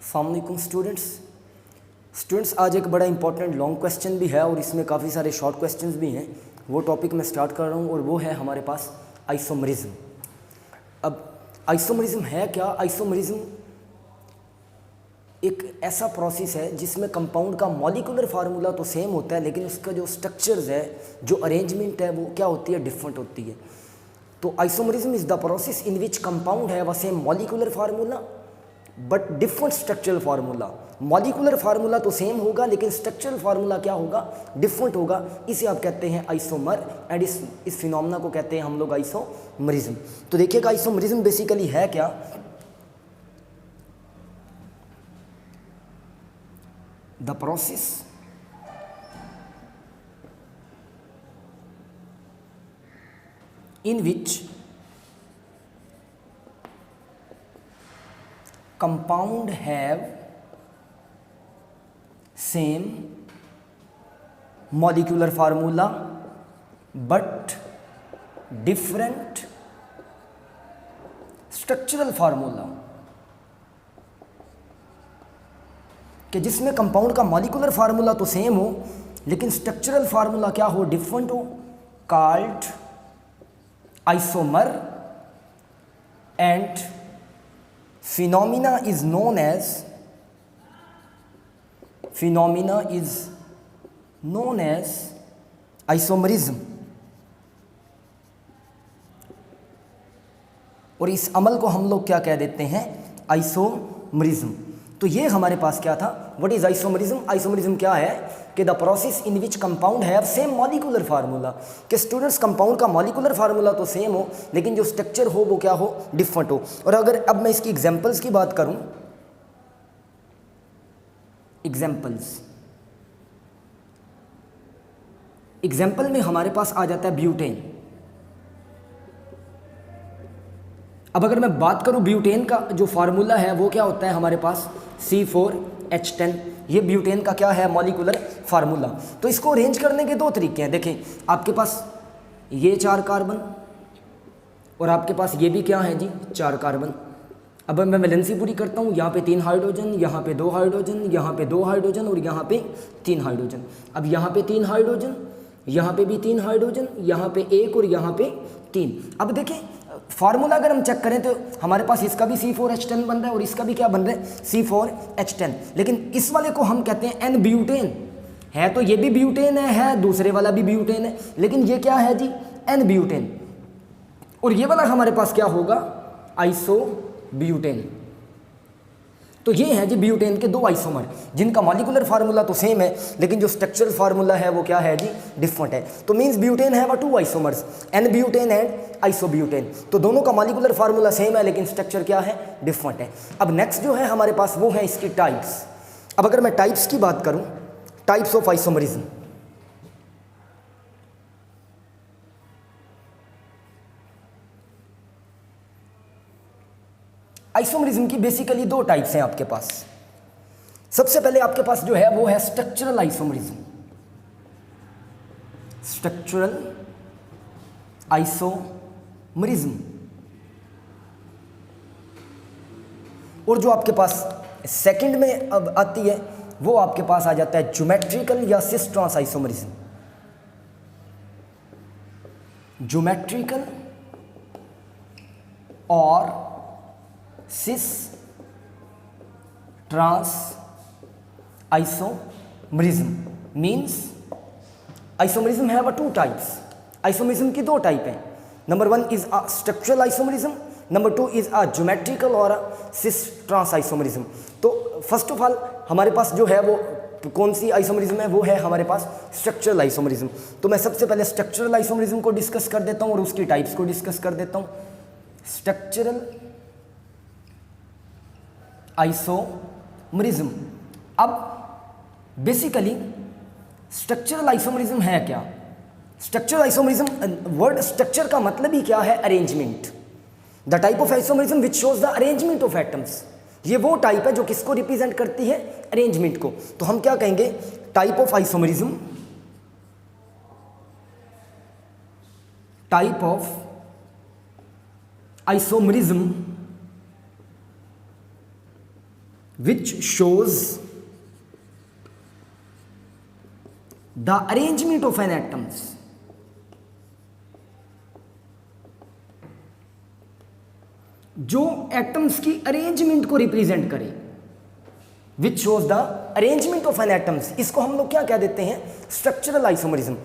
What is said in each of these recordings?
अस्सलामुअलैकुम स्टूडेंट्स, आज एक बड़ा इंपॉर्टेंट लॉन्ग क्वेश्चन भी है और इसमें काफ़ी सारे शॉर्ट क्वेश्चंस भी हैं। वो टॉपिक मैं स्टार्ट कर रहा हूँ और वो है हमारे पास आइसोमरिज्म। अब आइसोमरिज्म है क्या? आइसोमरिज्म एक ऐसा प्रोसेस है जिसमें कंपाउंड का मॉलिक्यूलर फार्मूला तो सेम होता है, लेकिन उसका जो स्ट्रक्चर्स है, जो अरेंजमेंट है, वो क्या होती है? डिफरेंट होती है। तो isomerism is the process in which compound है व same molecular formula but different structural formula. Molecular formula तो सेम होगा लेकिन स्ट्रक्चरल फार्मूला क्या होगा? डिफरेंट होगा। इसे आप कहते हैं आइसोमर एंड इस फिनोमेना को कहते हैं हम लोग आइसोमरिज्म। तो देखिएगा आइसोमरिज्म बेसिकली है क्या? The process in which compound have same molecular formula but different structural formula, कि जिसमें कंपाउंड का मॉलिक्यूलर फार्मूला तो सेम हो लेकिन स्ट्रक्चरल फार्मूला क्या हो? डिफरेंट हो, called isomer, and phenomena is known as isomerism। और इस अमल को हम लोग क्या कह देते हैं? आइसोमरिज्म। तो ये हमारे पास क्या था? What is isomerism? आइसोमरिज्म क्या है? कि the process in which compound have same molecular formula, कि स्टूडेंट्स कंपाउंड का मॉलिक्यूलर फार्मूला तो सेम हो लेकिन जो स्ट्रक्चर हो वो क्या हो? डिफरेंट हो। और अगर अब मैं इसकी एग्जांपल्स की बात करूं, एग्जांपल में हमारे पास आ जाता है ब्यूटेन। अब अगर मैं बात करूं ब्यूटेन का जो फार्मूला है वो क्या होता है हमारे पास? C4H10। ये ब्यूटेन का क्या है? Molecular formula. तो इसको अरेंज करने के दो तरीके हैं। देखें, आपके पास ये 4 कार्बन और आपके पास ये भी क्या है जी? 4 कार्बन। अब मैं वैलेंसी पूरी करता हूँ, यहाँ पे 3 हाइड्रोजन, यहाँ पे 2 हाइड्रोजन, यहाँ पे 2 हाइड्रोजन और यहाँ पे 3 हाइड्रोजन। अब यहाँ पे 3 हाइड्रोजन, यहाँ पे भी 3 हाइड्रोजन, यहाँ पे 1 और यहाँ पे 3। अब देखें फार्मूला अगर हम चेक करें तो हमारे पास इसका भी C4H10 बन रहा है और इसका भी क्या बन रहा है? C4H10। लेकिन इस वाले को हम कहते हैं N ब्यूटेन। है तो ये भी ब्यूटेन है, दूसरे वाला भी ब्यूटेन है, लेकिन ये क्या है जी? N butane. और ये वाला हमारे पास क्या होगा? Iso butane. तो ये है जी ब्यूटेन के 2 आइसोमर जिनका मॉलिक्यूलर फार्मूला तो सेम है लेकिन जो स्ट्रक्चरल फार्मूला है वो क्या है जी? डिफरेंट है। तो means butane have 2 isomers, N butane and isobutane. तो दोनों का मॉलिक्यूलर फार्मूला सेम है लेकिन स्ट्रक्चर क्या है? डिफरेंट है। अब नेक्स्ट जो है हमारे पास वो है इसकी टाइप्स। अब अगर मैं टाइप्स की बात करूं, टाइप्स ऑफ आइसोमरिज्म, आइसोमरिज्म की बेसिकली 2 टाइप्स हैं आपके पास। सबसे पहले आपके पास जो है वो है स्ट्रक्चरल आइसोमरिज्म। Structural isomerism. और जो आपके पास सेकंड में अब आती है वो आपके पास आ जाता है ज्योमेट्रिकल या सिस ट्रांस आइसोमरिज्म। ज्योमेट्रिकल और cis trans isomerism means isomerism have 2 types. Isomerism की 2 टाइप हैं। Number 1 is a structural isomerism, number 2 is a geometrical और सिस ट्रांस आइसोमरिज्म। तो फर्स्ट ऑफ ऑल हमारे पास जो है वो कौन सी आइसोमरिज्म है? वो है हमारे पास स्ट्रक्चरल आइसोमरिज्म। तो मैं सबसे पहले स्ट्रक्चरल आइसोमरिज्म को डिस्कस कर देता हूं और उसकी टाइप्स को डिस्कस कर देता हूं। Structural isomerism. अब बेसिकली स्ट्रक्चरल आइसोमरिज्म है क्या? स्ट्रक्चरल आइसोमरिज्म, वर्ड स्ट्रक्चर का मतलब ही क्या है? Arrangement. The type of isomerism which shows the arrangement of atoms. ये वो टाइप है जो किसको रिप्रेजेंट करती है? अरेंजमेंट को। तो हम क्या कहेंगे? Type of isomerism, type of isomerism which shows the arrangement of an atoms जो एटम्स की अरेंजमेंट को रिप्रेजेंट करे, which shows the arrangement of an atoms, इसको हम लोग क्या कह देते हैं, structural isomerism,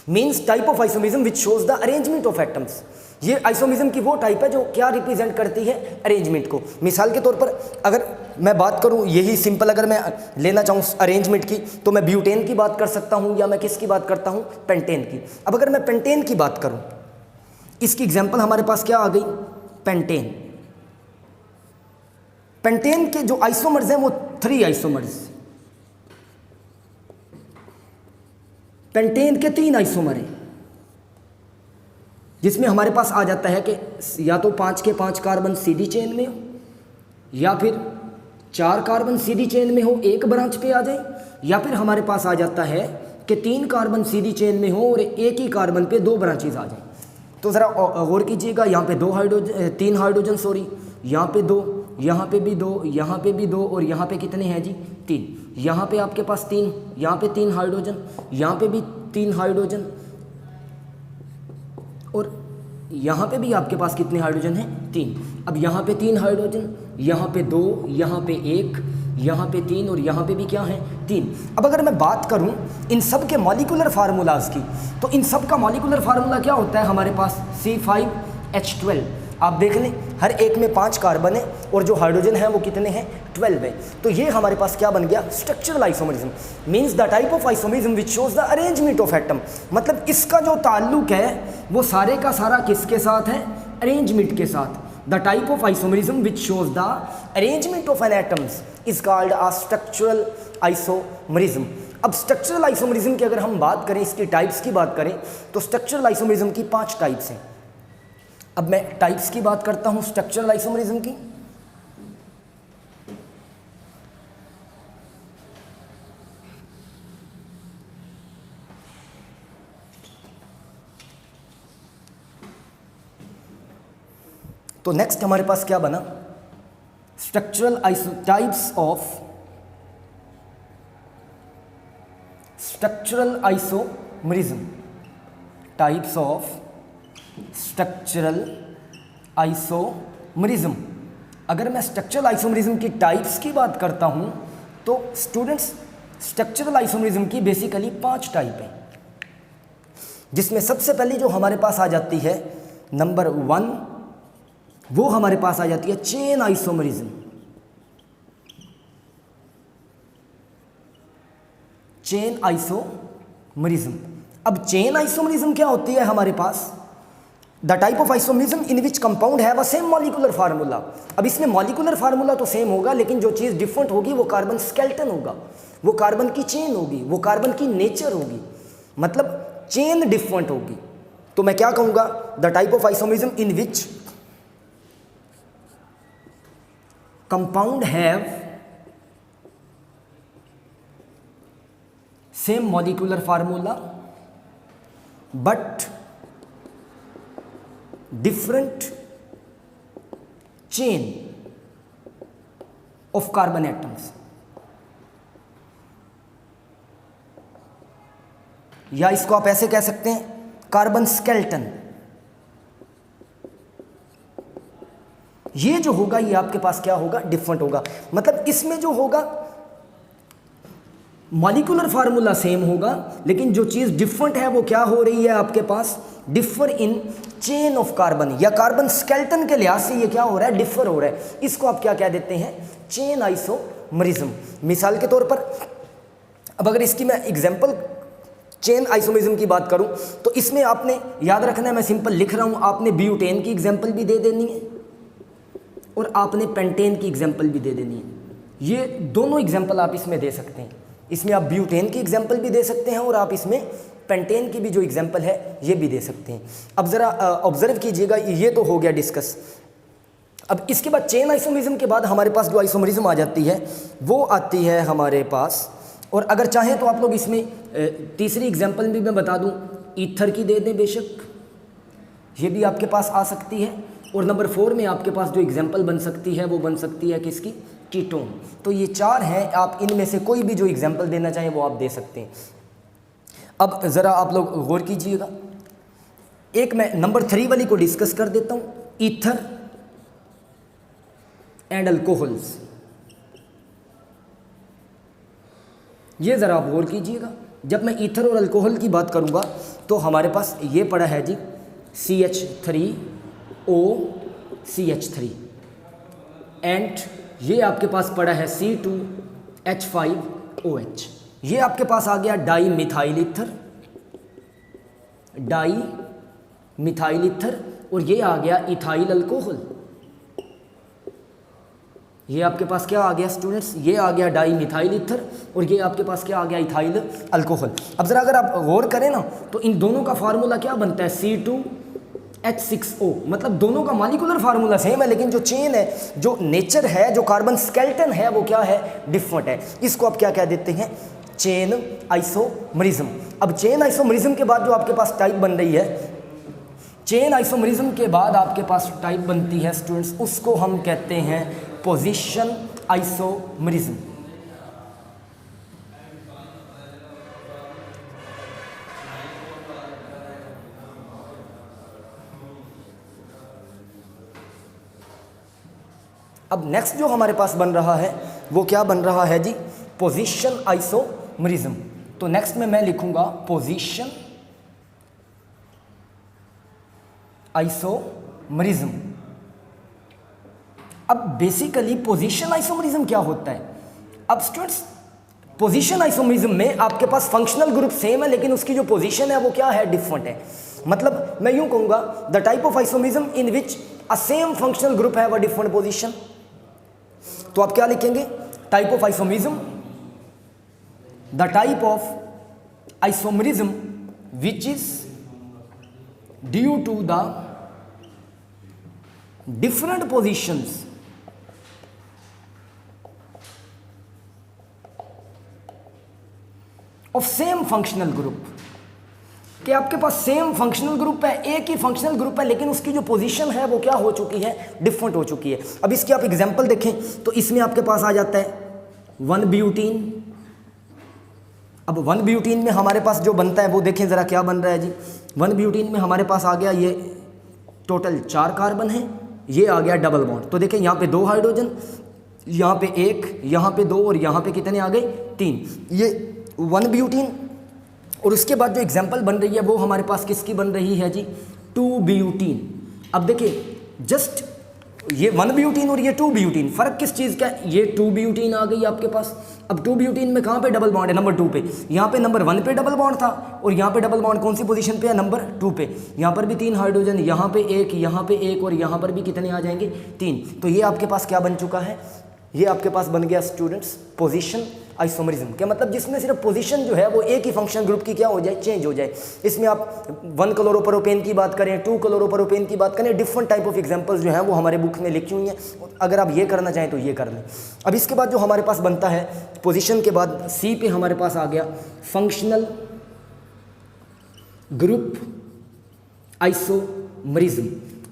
means type of isomerism which shows the arrangement of atoms. ये आइसोमरिज्म की वो टाइप है जो क्या रिप्रेजेंट करती है, अरेंजमेंट को। मिसाल के तौर पर अगर मैं बात करूं, यही सिंपल अगर मैं लेना चाहूँ अरेंजमेंट की, तो मैं ब्यूटेन की बात कर सकता हूं, या मैं किसकी बात करता हूं, पेंटेन की। अब अगर मैं पेंटेन की बात करूं, इसकी एग्जांपल हमारे पास क्या आ गई, पेंटेन। पेंटेन के जो आइसोमर्स हैं वो 3 आइसोमर्स, पेंटेन के 3 आइसोमर हैं, जिसमें हमारे पास आ जाता है कि या तो 5 के 5 कार्बन सीडी चेन में हो, या फिर 4 कार्बन सीडी चेन में हो, एक ब्रांच पे आ जाए, या फिर हमारे पास आ जाता है कि 3 कार्बन सीडी चेन में हो और एक ही कार्बन पे 2 ब्रांचेज आ जाए। तो ज़रा गौर कीजिएगा, यहाँ पे 3 हाइड्रोजन, सॉरी, यहाँ पे 2, यहाँ पे भी 2, यहाँ पे भी 2, और यहाँ पे कितने हैं जी, 3। यहाँ पे आपके पास 3, यहाँ पे 3 हाइड्रोजन, यहाँ पे भी 3 हाइड्रोजन, और यहाँ पे भी आपके पास कितने हाइड्रोजन हैं, 3। अब यहाँ पे 3 हाइड्रोजन, यहाँ पे 2, यहाँ पे 1, यहाँ पे 3, और यहाँ पे भी क्या है, 3। अब अगर मैं बात करूँ इन सब के मॉलिक्यूलर फार्मूलाज की, तो इन सब का मॉलिक्यूलर फार्मूला क्या होता है हमारे पास, C5H12। आप देख लें, हर एक में 5 कार्बन है, और जो हाइड्रोजन है वो कितने हैं, 12 है। तो ये हमारे पास क्या बन गया, structural isomerism, means the type of isomerism which shows the arrangement of atom. मतलब इसका जो ताल्लुक है वो सारे का सारा किसके साथ है, अरेंजमेंट के साथ। The type of isomerism which shows the arrangement of an atoms is called a structural isomerism. अब स्ट्रक्चरल आइसोमरिज्म की अगर हम बात करें, इसकी टाइप्स की बात करें, तो स्ट्रक्चरल आइसोमरिज्म की 5 टाइप्स हैं। अब मैं टाइप्स की बात करता हूं स्ट्रक्चरल आइसोमरिज्म की। तो नेक्स्ट हमारे पास क्या बना, types of structural isomerism, types of structural isomerism. अगर मैं स्ट्रक्चरल आइसोमरिज्म की टाइप्स की बात करता हूं, तो स्टूडेंट्स स्ट्रक्चरल आइसोमरिज्म की बेसिकली 5 टाइप हैं, जिसमें सबसे पहली जो हमारे पास आ जाती है, नंबर 1, वो हमारे पास आ जाती है चेन आइसोमरिज्म। Chain isomerism. अब चेन आइसोमरिज्म क्या होती है हमारे पास, the type of isomerism in which compound have a same molecular formula. अब इसमें मॉलिक्यूलर फार्मूला तो सेम होगा, लेकिन जो चीज़ डिफरेंट होगी वो कार्बन स्केलेटन होगा, वो कार्बन की चेन होगी, वो कार्बन की नेचर होगी, मतलब चेन डिफरेंट होगी। तो मैं क्या कहूँगा, the type of isomerism in which compound have same molecular formula but different chain of carbon atoms, या इसको आप ऐसे कह सकते हैं कार्बन स्केलेटन। ये जो होगा ये आपके पास क्या होगा, डिफरेंट होगा। मतलब इसमें जो होगा मॉलिक्यूलर फार्मूला सेम होगा, लेकिन जो चीज़ डिफरेंट है वो क्या हो रही है आपके पास, differ in chain of carbon, या कार्बन स्केलेटन के लिहाज से ये क्या हो रहा है, डिफर हो रहा है। इसको आप क्या कह देते हैं, चेन आइसोमरिज्म। मिसाल के तौर पर अब अगर इसकी मैं एग्जांपल चेन आइसोमरिज्म की बात करूं, तो इसमें आपने याद रखना है, मैं सिंपल लिख रहा हूं, आपने ब्यूटेन की एग्जांपल भी दे देनी है और आपने पेंटेन की एग्जांपल भी दे देनी है। ये दोनों एग्जांपल आप इसमें दे सकते हैं। इसमें आप ब्यूटेन की एग्जांपल भी दे सकते हैं और आप इसमें पेंटेन की भी जो एग्जांपल है ये भी दे सकते हैं। अब ज़रा ऑब्जर्व कीजिएगा, ये तो हो गया डिस्कस। अब इसके बाद चेन आइसोमरिज्म के बाद हमारे पास जो आइसोमरिज्म आ जाती है वो आती है हमारे पास, और अगर चाहें तो आप लोग इसमें तीसरी एग्जांपल भी मैं बता दूं, ईथर की दे दें बेशक, ये भी आपके पास आ सकती है। और नंबर 4 में आपके पास जो एग्जांपल बन सकती है वो बन सकती है किसकी, कीटोन। तो ये 4 हैं, आप इनमें से कोई भी जो एग्जाम्पल देना चाहें वो आप दे सकते हैं। अब ज़रा आप लोग गौर कीजिएगा, एक मैं नंबर 3 वाली को डिस्कस कर देता हूँ, ईथर एंड अल्कोहल्स। ये ज़रा आप गौर कीजिएगा, जब मैं ईथर और अल्कोहल की बात करूँगा तो हमारे पास ये पड़ा है जी CH3OCH3 एंड ये आपके पास पड़ा है C2H5OH। ये आपके पास आ गया डाई मिथाइल ईथर, और ये आ गया इथाइल अल्कोहल। ये आपके पास क्या आ गया स्टूडेंट्स, ये आ गया डाई मिथाइल ईथर, और ये आपके पास क्या आ गया इथाइल अल्कोहल। अब ज़रा अगर आप गौर करें ना तो इन दोनों का फार्मूला क्या बनता है, C2H6O। मतलब दोनों का मॉलिक्यूलर फार्मूला सेम है, लेकिन जो चेन है, जो नेचर है, जो कार्बन स्केलेटन है, वो क्या है, डिफरेंट है। इसको आप क्या कह देते हैं, चेन आइसोमरिज्म। अब चेन आइसोमरिज्म के बाद जो आपके पास टाइप बन रही है, चेन आइसोमरिज्म के बाद आपके पास टाइप बनती है स्टूडेंट्स, उसको हम कहते हैं पोजीशन आइसोमरिज्म। अब नेक्स्ट जो हमारे पास बन रहा है वो क्या बन रहा है जी, पोजीशन आइसोमरिज्म। तो नेक्स्ट में मैं लिखूंगा पोजीशन आइसोमरिज्म। अब बेसिकली पोजीशन आइसोमरिज्म क्या होता है। अब स्टूडेंट्स पोजीशन आइसोमरिज्म में आपके पास फंक्शनल ग्रुप सेम है, लेकिन उसकी जो पोजीशन है वो क्या है, डिफरेंट है। मतलब मैं यूं कहूंगा, the type of isomerism in which a same functional group have a different position. तो आप क्या लिखेंगे, type of isomerism, the type of isomerism which is due to the different positions of same functional group. कि आपके पास same functional group है, एक ही functional group है, लेकिन उसकी जो पोजीशन है वो क्या हो चुकी है, डिफरेंट हो चुकी है। अब इसकी आप एग्जांपल देखें तो इसमें आपके पास आ जाता है 1 ब्यूटीन। अब 1 ब्यूटीन में हमारे पास जो बनता है वो देखें ज़रा क्या बन रहा है जी। 1 ब्यूटीन में हमारे पास आ गया, ये टोटल 4 कार्बन है, ये आ गया डबल बॉन्ड। तो देखें यहाँ पे 2 हाइड्रोजन, यहाँ पे 1, यहाँ पे 2 और यहाँ पे कितने आ गए, 3। ये 1 ब्यूटीन। और उसके बाद जो एग्जांपल बन रही है वो हमारे पास किसकी बन रही है जी, 2 ब्यूटीन। अब देखिए जस्ट ये 1 ब्यूटीन और ये 2 ब्यूटीन, फ़र्क किस चीज़ का है, ये 2 ब्यूटीन आ गई आपके पास। अब 2 ब्यूटीन में कहाँ पे डबल बॉन्ड है, नंबर 2 पे। यहाँ पे नंबर 1 पे डबल बॉन्ड था, और यहाँ पे डबल बॉन्ड कौन सी पोजीशन पे है, नंबर 2 पे। यहाँ पर भी 3 हाइड्रोजन, यहाँ पे 1, यहाँ पे 1 और यहाँ पर भी कितने आ जाएंगे, 3। तो ये आपके पास क्या बन चुका है, ये आपके पास बन गया स्टूडेंट्स पोजीशन आइसोमरिज्म। क्या मतलब, जिसमें सिर्फ पोजीशन जो है वो एक ही फंक्शन ग्रुप की क्या हो जाए, चेंज हो जाए। इसमें आप 1 क्लोरोप्रोपेन की बात करें, 2 क्लोरोप्रोपेन की बात करें, डिफरेंट टाइप ऑफ एग्जांपल्स जो हैं वो हमारे बुक में लिखी हुई हैं। अगर आप ये करना चाहें तो ये कर लें। अब इसके बाद जो हमारे पास बनता है, पोजीशन के बाद सी पे हमारे पास आ गया फंक्शनल ग्रुप आइसोमरिज्म।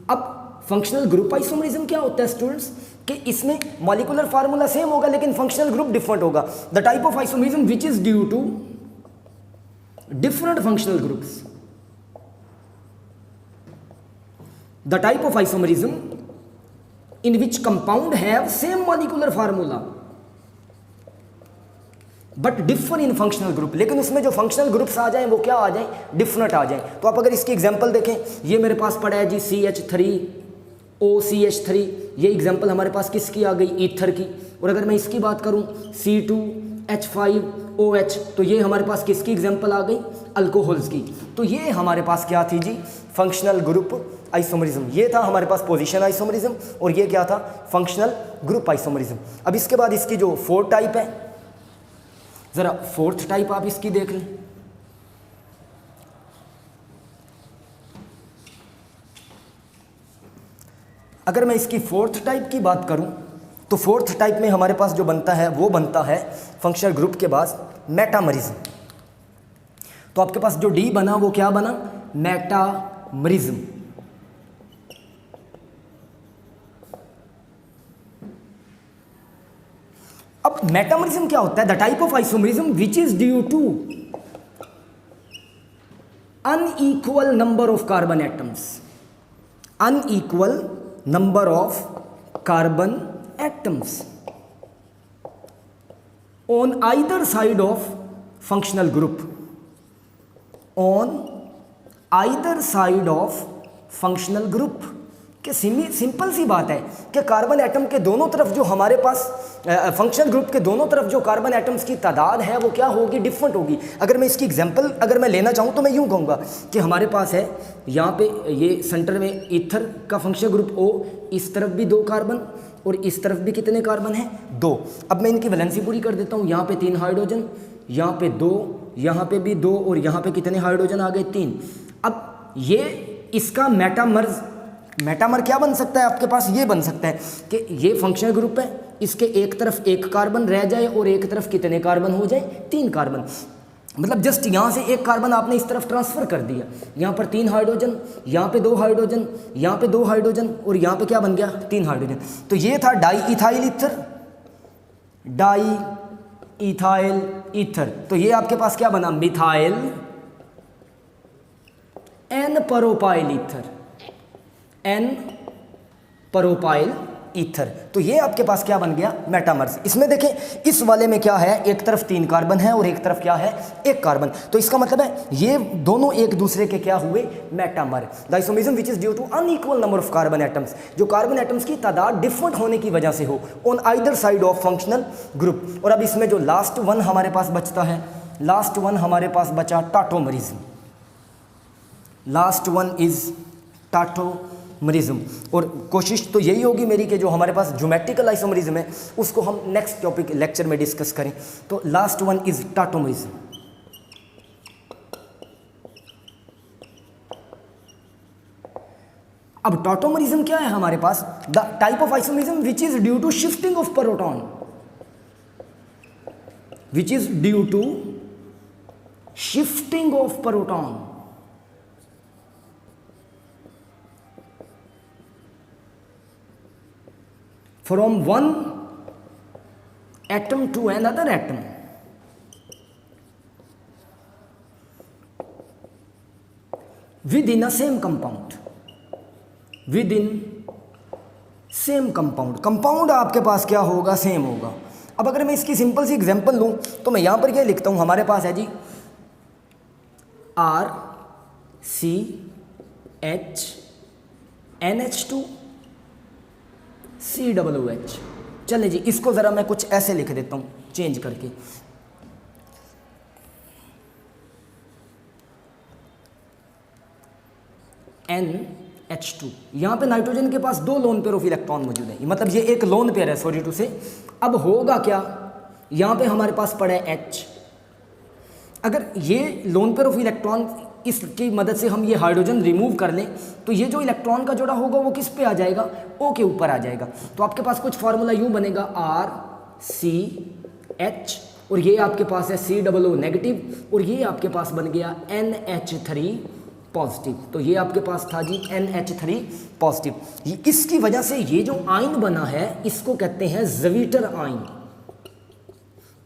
अब फंक्शनल ग्रुप आइसोमरिज्म क्या होता है स्टूडेंट्स, कि इसमें मॉलिक्यूलर फार्मूला सेम होगा लेकिन फंक्शनल ग्रुप डिफरेंट होगा। The type of isomerism which is due to different functional groups. The type of isomerism in which compound have same molecular formula but differ in functional group. लेकिन उसमें जो functional groups आ जाएं वो क्या आ जाएं, different आ जाएं। तो आप अगर इसकी एग्जांपल देखें, ये मेरे पास पड़ा है जी CH3OCH3। ये एग्जांपल हमारे पास किसकी आ गई, ईथर की। और अगर मैं इसकी बात करूं C2H5OH, तो ये हमारे पास किसकी एग्जांपल आ गई, अल्कोहल्स की। तो ये हमारे पास क्या थी जी, फंक्शनल ग्रुप आइसोमरिज्म। ये था हमारे पास पोजीशन आइसोमरिज्म, और ये क्या था, फंक्शनल ग्रुप आइसोमरिज्म। अब इसके बाद इसकी जो 4th टाइप है, ज़रा 4th टाइप आप इसकी देख लें। अगर मैं इसकी 4th टाइप की बात करूं तो 4th टाइप में हमारे पास जो बनता है वो बनता है फंक्शनल ग्रुप के बाद मेटामरिज्म। तो आपके पास जो डी बना वो क्या बना, मेटामरिज्म। अब मेटामरिज्म क्या होता है? The type of isomerism which is due to unequal number of carbon atoms, unequal number of carbon atoms on either side of functional group, on either side of functional group. कि simple सी बात है कि carbon atom के दोनों तरफ जो हमारे पास फंक्शनल ग्रुप के दोनों तरफ जो कार्बन एटम्स की तादाद है वो क्या होगी? डिफरेंट होगी। अगर मैं इसकी एग्जांपल अगर मैं लेना चाहूँ तो मैं यूँ कहूँगा कि हमारे पास है यहाँ पे ये सेंटर में ईथर का फंक्शनल ग्रुप O, इस तरफ भी 2 कार्बन और इस तरफ भी कितने कार्बन हैं? 2। अब मैं इनकी वैलेंसी पूरी कर देता हूँ। यहाँ पे 3 हाइड्रोजन, यहाँ पे 2, यहाँ पे भी 2 और यहाँ पे कितने हाइड्रोजन आ गए? 3। अब ये इसका मेटामर क्या बन सकता है आपके पास? ये बन सकता है कि ये फंक्शनल ग्रुप है, इसके एक तरफ 1 कार्बन रह जाए और एक तरफ कितने कार्बन हो जाए? 3 कार्बन। मतलब जस्ट यहाँ से 1 कार्बन आपने इस तरफ ट्रांसफ़र कर दिया, यहाँ पर 3 हाइड्रोजन, यहाँ पे 2 हाइड्रोजन, यहाँ पे 2 हाइड्रोजन और यहाँ पे क्या बन गया? 3 हाइड्रोजन। तो ये था di ethyl ether, di ethyl ether. तो ये आपके पास क्या बना? Methyl n propyl ether, n propyl ether. तो ये आपके पास क्या बन गया? मेटामर्स। इसमें देखें इस वाले में क्या है? एक तरफ 3 कार्बन है और एक तरफ क्या है? 1 कार्बन। तो इसका मतलब है ये दोनों एक दूसरे के क्या हुए? Metamer. The isomerism which is due to unequal number of carbon atoms, जो कार्बन एटम्स की तादाद डिफरेंट होने की वजह से हो on either side of functional group. और अब इसमें जो लास्ट वन हमारे पास बचता है, लास्ट वन हमारे पास बचा tautomerism. Last one is tautomerism. और कोशिश तो यही होगी मेरी कि जो हमारे पास ज्योमेट्रिकल आइसोमरिज्म है उसको हम नेक्स्ट टॉपिक लेक्चर में डिस्कस करें। तो लास्ट वन इज टाटोमरिज्म। अब टाटोमरिज्म क्या है हमारे पास? The type of isomerism which is due to shifting of proton, which is due to shifting of proton from one atom to another atom within a same compound, within same compound। Compound आपके पास क्या होगा? Same होगा। अब अगर मैं इसकी simple सी example लूँ तो मैं यहाँ पर क्या लिखता हूँ? हमारे पास है जी RCH NH2COOH। चले जी, इसको ज़रा मैं कुछ ऐसे लिख देता हूँ चेंज करके। NH2, यहाँ पे नाइट्रोजन के पास 2 लोन पेयर ऑफ इलेक्ट्रॉन मौजूद है, मतलब ये एक लोन पेयर है, सॉरी टू से। अब होगा क्या? यहाँ पे हमारे पास पड़ा है H। अगर ये लोन पेयर ऑफ इलेक्ट्रॉन, इसकी मदद से हम ये हाइड्रोजन रिमूव कर लें तो ये जो इलेक्ट्रॉन का जोड़ा होगा वो किस पे आ जाएगा? O के ऊपर आ जाएगा। तो आपके पास कुछ फार्मूला यूँ बनेगा RCH और ये आपके पास है COO नेगेटिव और ये आपके पास बन गया NH3 पॉजिटिव। तो ये आपके पास था जी NH3 पॉजिटिव। इसकी वजह से ये जो आयन बना है इसको कहते हैं ज़वीटर आयन।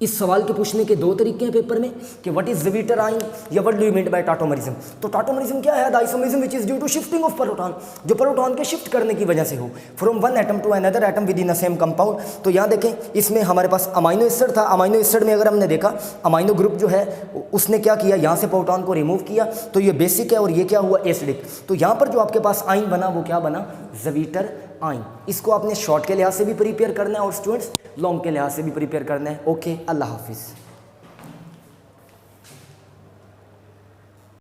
इस सवाल के पूछने के 2 तरीके हैं पेपर में कि व्हाट इज ज़वीटर आयन या what do you mean by tautomerism. तो टाटोमरिज्म क्या है? The isomerism which is due to shifting of proton, जो प्रोटॉन के शिफ्ट करने की वजह से हो from one atom to another atom within a same compound. तो यहाँ देखें इसमें हमारे पास अमाइनो एसिड था। अमाइनो एसिड में अगर हमने देखा अमाइनो ग्रुप जो है उसने क्या किया? यहाँ से प्रोटॉन को रिमूव किया तो ये बेसिक है और ये क्या हुआ? एसिडिक। तो यहाँ पर जो आपके पास आयन बना वो क्या बना? ज़वीटर आयन। इसको आपने शॉर्ट के लिहाज से भी प्रिपेयर करना है और स्टूडेंट्स लॉन्ग के लिहाज से भी प्रिपेयर करना है। ओके, अल्लाह हाफिज़।